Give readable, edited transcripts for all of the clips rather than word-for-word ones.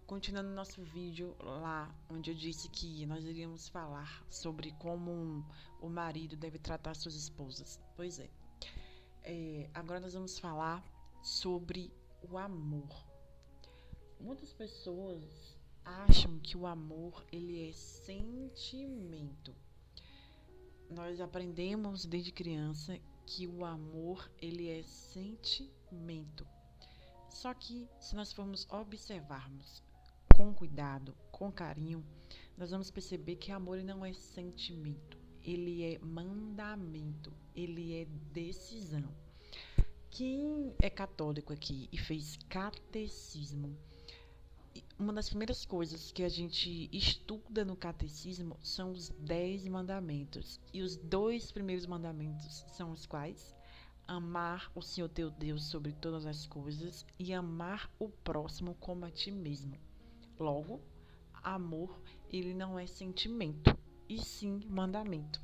Continuando nosso vídeo lá, onde eu disse que nós iríamos falar sobre como o marido deve tratar suas esposas. Pois é, agora nós vamos falar sobre o amor. Muitas pessoas acham que o amor ele é sentimento. Nós aprendemos desde criança que o amor ele é sentimento. Só que se nós formos observarmos com cuidado, com carinho, nós vamos perceber que amor não é sentimento, ele é mandamento, ele é decisão. Quem é católico aqui e fez catecismo, uma das primeiras coisas que a gente estuda no catecismo são os 10 mandamentos. E os dois primeiros mandamentos são os quais? Amar o Senhor teu Deus sobre todas as coisas e amar o próximo como a ti mesmo. Logo, amor, ele não é sentimento, e sim mandamento.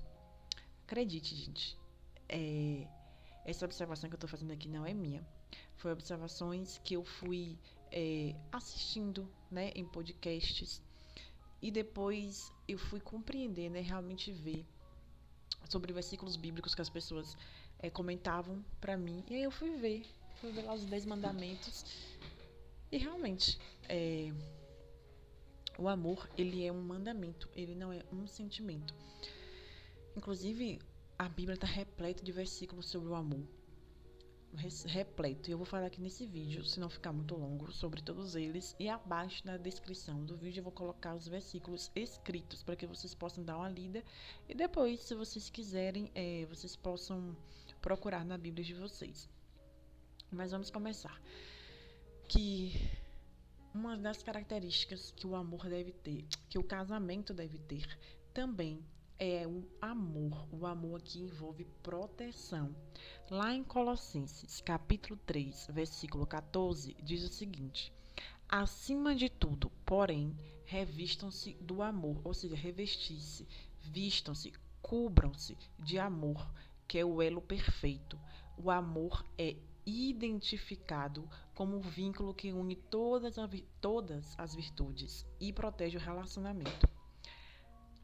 Acredite, gente, essa observação que eu estou fazendo aqui não é minha. Foi observações que eu fui assistindo, né, em podcasts, e depois eu fui compreender, né, realmente ver sobre versículos bíblicos que as pessoas comentavam para mim. E aí eu fui ver lá os 10 mandamentos, e realmente, o amor, ele é um mandamento, ele não é um sentimento. Inclusive, a Bíblia está repleta de versículos sobre o amor. Repleto. E eu vou falar aqui nesse vídeo, se não ficar muito longo, sobre todos eles. E abaixo na descrição do vídeo eu vou colocar os versículos escritos para que vocês possam dar uma lida. E depois, se vocês quiserem, vocês possam procurar na Bíblia de vocês. Mas vamos começar. Que uma das características que o amor deve ter, que o casamento deve ter, também é o amor. O amor aqui envolve proteção. Lá em Colossenses, capítulo 3, versículo 14, diz o seguinte: acima de tudo, porém, revistam-se do amor, ou seja, revestir-se, vistam-se, cubram-se de amor, que é o elo perfeito. O amor é identificado como o vínculo que une todas as virtudes e protege o relacionamento.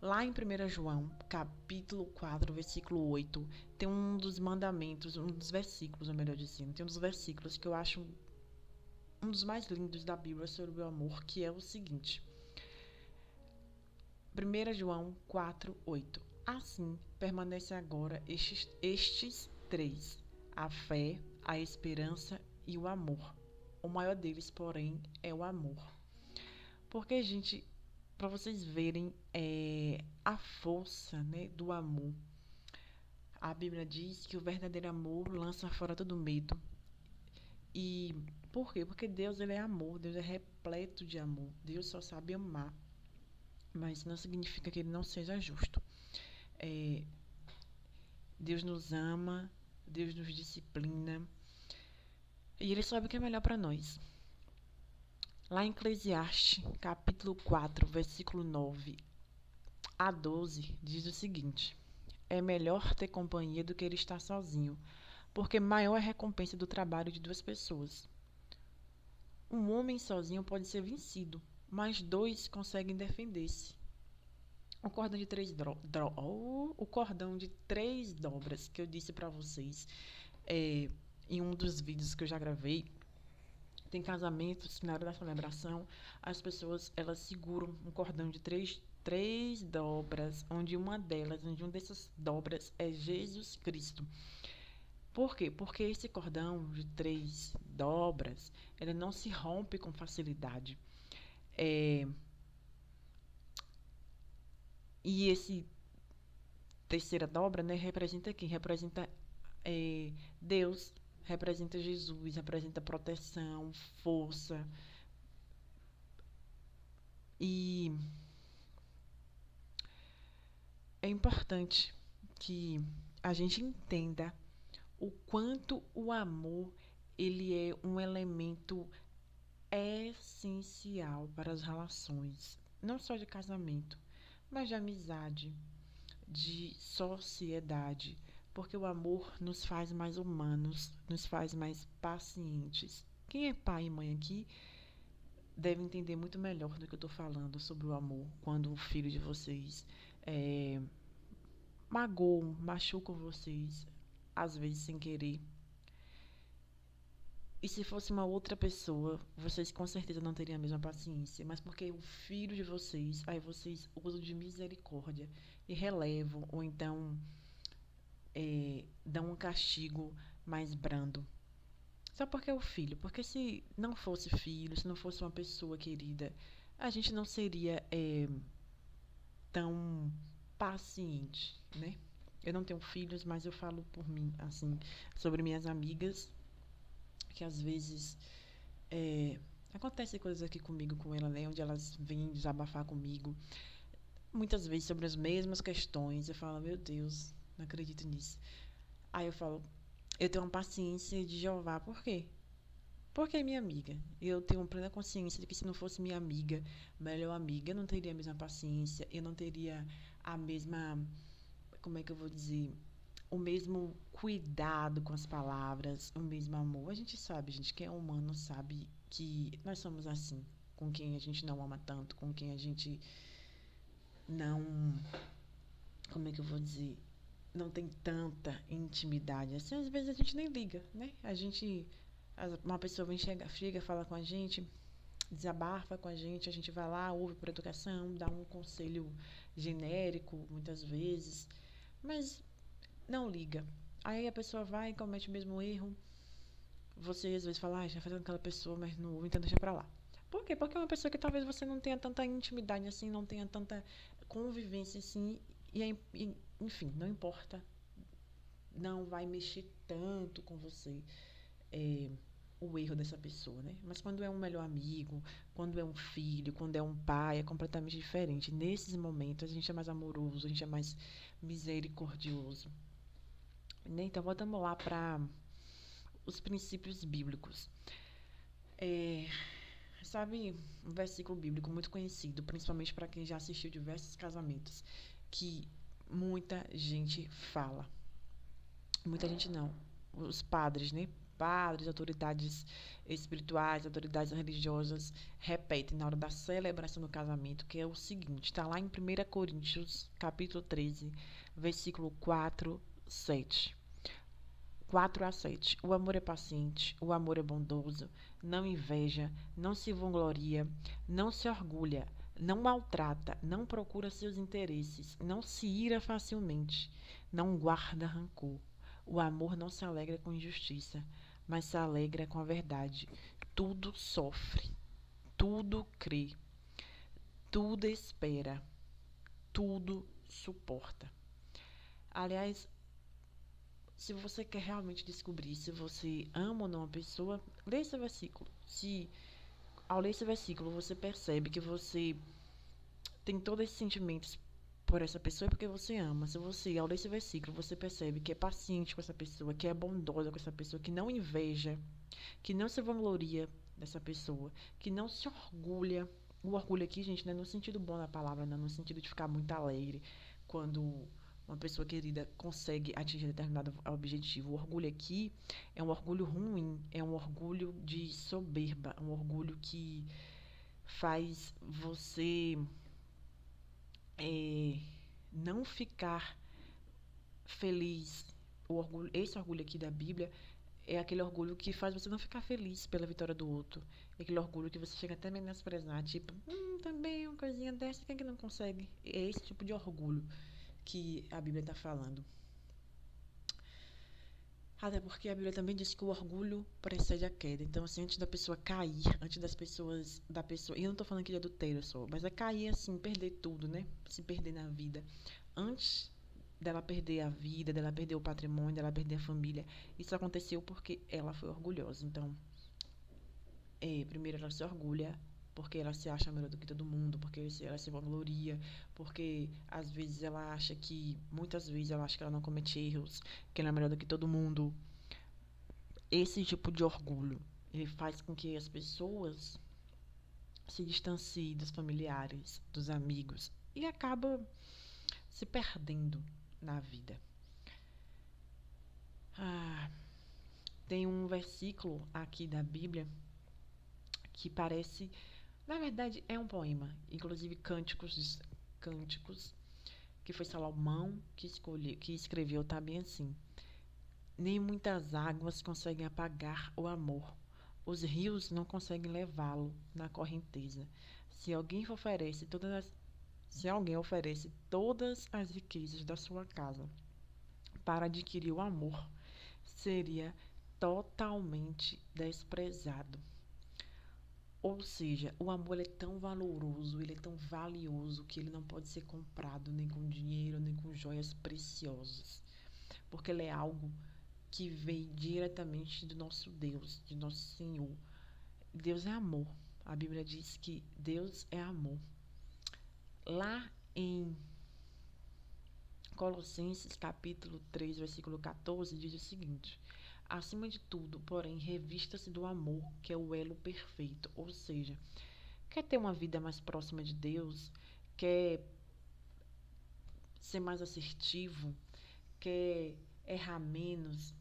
Lá em 1 João, capítulo 4, versículo 8, tem um dos mandamentos, um dos versículos, ou melhor dizendo, tem um dos versículos que eu acho um dos mais lindos da Bíblia sobre o amor, que é o seguinte. 1 João 4, 8. Assim, permanece agora estes três, a fé, a esperança e o amor. O maior deles, porém, é o amor. Porque, gente, para vocês verem a força, né, do amor. A Bíblia diz que o verdadeiro amor lança fora todo medo. E por quê? Porque Deus ele é amor, Deus é repleto de amor. Deus só sabe amar. Mas não significa que ele não seja justo. Deus nos ama, Deus nos disciplina. E ele sabe o que é melhor para nós. Lá em Eclesiastes, capítulo 4, versículo 9 a 12, diz o seguinte: é melhor ter companhia do que ele estar sozinho, porque maior é a recompensa do trabalho de duas pessoas. Um homem sozinho pode ser vencido, mas dois conseguem defender-se. O cordão de três dobras que eu disse para vocês em um dos vídeos que eu já gravei. Tem casamentos que na hora da celebração as pessoas elas seguram um cordão de três dobras, onde uma dessas dobras é Jesus Cristo. Por quê? Porque esse cordão de três dobras, ele não se rompe com facilidade. E esse terceira dobra, né, representa quem? Representa Deus, representa Jesus, representa proteção, força. E é importante que a gente entenda o quanto o amor ele é um elemento essencial para as relações, não só de casamento, mas de amizade, de sociedade, porque o amor nos faz mais humanos, nos faz mais pacientes. Quem é pai e mãe aqui devem entender muito melhor do que eu estou falando sobre o amor quando o filho de vocês é, magoam, machucam vocês, às vezes sem querer. E se fosse uma outra pessoa, vocês com certeza não teriam a mesma paciência. Mas porque o filho de vocês, aí vocês usam de misericórdia e relevam, ou então dão um castigo mais brando. Só porque é o filho. Porque se não fosse filho, se não fosse uma pessoa querida, a gente não seria tão paciente, né? Eu não tenho filhos, mas eu falo por mim, assim, sobre minhas amigas, que às vezes acontece coisas aqui comigo, com ela, né? Onde elas vêm desabafar comigo, muitas vezes sobre as mesmas questões. Eu falo, meu Deus, não acredito nisso. Aí eu falo, eu tenho uma paciência de Jeová, por quê? Porque é minha amiga. Eu tenho plena consciência de que se não fosse minha amiga, melhor amiga, eu não teria a mesma paciência, eu não teria a mesma, como é que eu vou dizer, o mesmo cuidado com as palavras, o mesmo amor. A gente sabe, gente, quem é humano sabe que nós somos assim, com quem a gente não ama tanto, com quem a gente não, como é que eu vou dizer, não tem tanta intimidade. Assim, às vezes a gente nem liga, né? Uma pessoa vem chega, fala com a gente, desabafa com a gente vai lá, ouve por educação, dá um conselho genérico, muitas vezes, mas não liga. Aí a pessoa vai e comete o mesmo erro. Você às vezes fala, já fazendo aquela pessoa, mas não ouve, então deixa pra lá. Por quê? Porque é uma pessoa que talvez você não tenha tanta intimidade assim, não tenha tanta convivência assim, enfim, não importa, não vai mexer tanto com você é, o erro dessa pessoa, né? Mas quando é um melhor amigo, quando é um filho, quando é um pai, é completamente diferente. Nesses momentos a gente é mais amoroso, a gente é mais misericordioso, né? Então voltamos lá para os princípios bíblicos. É, sabe, um versículo bíblico muito conhecido, principalmente para quem já assistiu diversos casamentos, que muita gente fala. Muita gente não. Os padres, né? Padres, autoridades espirituais, autoridades religiosas repetem na hora da celebração do casamento, que é o seguinte, está lá em 1 Coríntios, capítulo 13, versículo 4 a 7. O amor é paciente, o amor é bondoso, não inveja, não se vangloria, não se orgulha, não maltrata, não procura seus interesses, não se ira facilmente, não guarda rancor. O amor não se alegra com injustiça, mas se alegra com a verdade. Tudo sofre, tudo crê, tudo espera, tudo suporta. Aliás, se você quer realmente descobrir se você ama ou não uma pessoa, lê esse versículo. Se ao ler esse versículo você percebe que você tem todos esses sentimentos por essa pessoa, é porque você ama. Se você, ao ler esse versículo, você percebe que é paciente com essa pessoa, que é bondosa com essa pessoa, que não inveja, que não se vangloria dessa pessoa, que não se orgulha. O orgulho aqui, gente, não é no sentido bom da palavra, não, no sentido de ficar muito alegre quando uma pessoa querida consegue atingir determinado objetivo. O orgulho aqui é um orgulho ruim, é um orgulho de soberba, um orgulho que faz você é, não ficar feliz. Esse orgulho aqui da Bíblia é aquele orgulho que faz você não ficar feliz pela vitória do outro. É aquele orgulho que você chega até a menosprezar, tipo, também uma coisinha dessa, quem é que não consegue? É esse tipo de orgulho que a Bíblia está falando. Até porque a Bíblia também diz que o orgulho precede a queda. Então, assim, antes da pessoa cair, antes da pessoa, e eu não tô falando que de adultério só, mas é cair assim, perder tudo, né? Se perder na vida. Antes dela perder a vida, dela perder o patrimônio, dela perder a família, isso aconteceu porque ela foi orgulhosa. Então, primeiro ela se orgulha porque ela se acha melhor do que todo mundo, porque ela se vangloria, porque às vezes ela acha que, muitas vezes ela acha que ela não comete erros, que ela é melhor do que todo mundo. Esse tipo de orgulho, ele faz com que as pessoas se distanciem dos familiares, dos amigos e acaba se perdendo na vida. Ah, tem um versículo aqui da Bíblia que parece Na verdade, é um poema, inclusive cânticos, que foi Salomão que escreveu, tá bem assim. Nem muitas águas conseguem apagar o amor. Os rios não conseguem levá-lo na correnteza. Se alguém oferece todas as, se alguém oferece todas as riquezas da sua casa para adquirir o amor, seria totalmente desprezado. Ou seja, o amor é tão valoroso, ele é tão valioso que ele não pode ser comprado nem com dinheiro, nem com joias preciosas, porque ele é algo que vem diretamente do nosso Deus, de nosso Senhor. Deus é amor. A Bíblia diz que Deus é amor. Lá em Colossenses capítulo 3, versículo 14, diz o seguinte: acima de tudo, porém, revista-se do amor, que é o elo perfeito. Ou seja, quer ter uma vida mais próxima de Deus, quer ser mais assertivo, quer errar menos,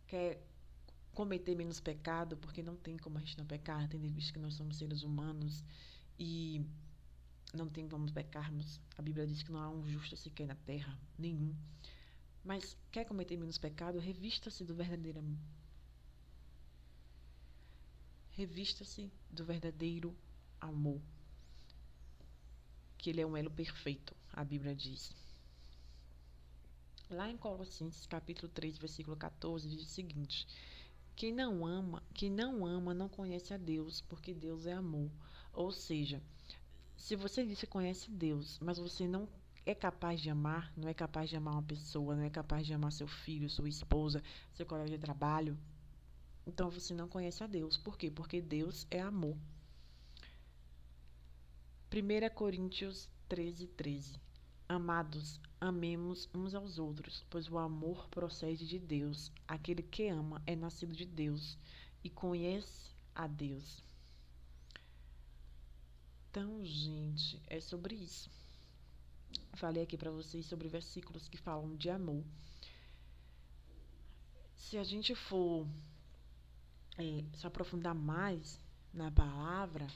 quer cometer menos pecado, porque não tem como a gente não pecar, tendo em vista que nós somos seres humanos e não tem como pecarmos. A Bíblia diz que não há um justo sequer na terra, nenhum. Mas quer cometer menos pecado, revista-se do verdadeiro amor. Revista-se do verdadeiro amor, que ele é um elo perfeito, a Bíblia diz. Lá em Colossenses capítulo 3, versículo 14, diz o seguinte: quem não ama não conhece a Deus, porque Deus é amor. Ou seja, se você diz que conhece Deus, mas você não é capaz de amar, não é capaz de amar uma pessoa, não é capaz de amar seu filho, sua esposa, seu colega de trabalho, então você não conhece a Deus. Por quê? Porque Deus é amor. 1 Coríntios 13, 13. Amados, amemos uns aos outros, pois o amor procede de Deus. Aquele que ama é nascido de Deus e conhece a Deus. Então, gente, é sobre isso. Falei aqui para vocês sobre versículos que falam de amor. Se a gente for se aprofundar mais na palavra,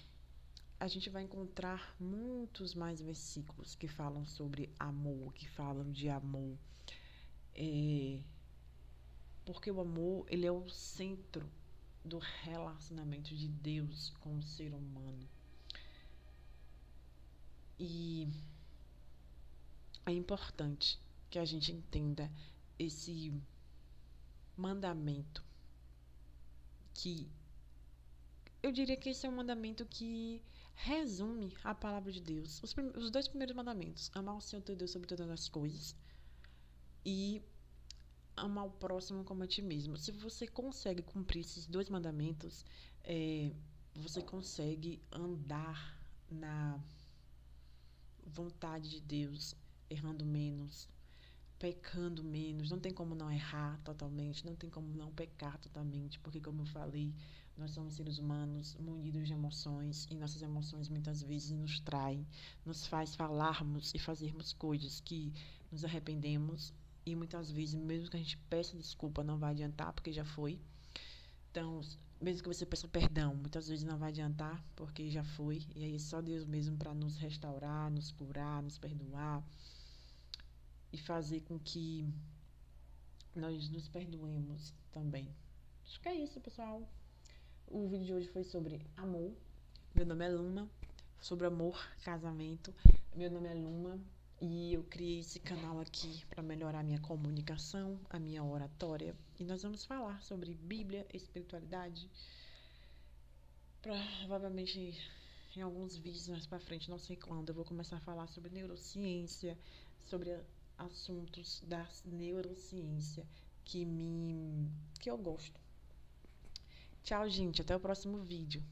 a gente vai encontrar muitos mais versículos que falam sobre amor, que falam de amor. Porque o amor, ele é o centro do relacionamento de Deus com o ser humano. E é importante que a gente entenda esse mandamento, que eu diria que esse é um mandamento que resume a palavra de Deus. Os dois primeiros mandamentos: amar o Senhor teu Deus sobre todas as coisas e amar o próximo como a ti mesmo. Se você consegue cumprir esses dois mandamentos, você consegue andar na vontade de Deus, errando menos, pecando menos. Não tem como não errar totalmente, não tem como não pecar totalmente, porque, como eu falei, nós somos seres humanos munidos de emoções, e nossas emoções muitas vezes nos traem, nos faz falarmos e fazermos coisas que nos arrependemos, e muitas vezes, mesmo que a gente peça desculpa, não vai adiantar, porque já foi. Então, mesmo que você peça perdão, muitas vezes não vai adiantar, porque já foi. E aí só Deus mesmo para nos restaurar, nos curar, nos perdoar e fazer com que nós nos perdoemos também. Acho que é isso, pessoal. O vídeo de hoje foi sobre amor. Meu nome é Luma. Sobre amor, casamento. Meu nome é Luma. E eu criei esse canal aqui para melhorar a minha comunicação, a minha oratória. E nós vamos falar sobre Bíblia, espiritualidade. Provavelmente em alguns vídeos mais para frente, não sei quando, eu vou começar a falar sobre neurociência, sobre assuntos da neurociência que eu gosto. Tchau, gente. Até o próximo vídeo.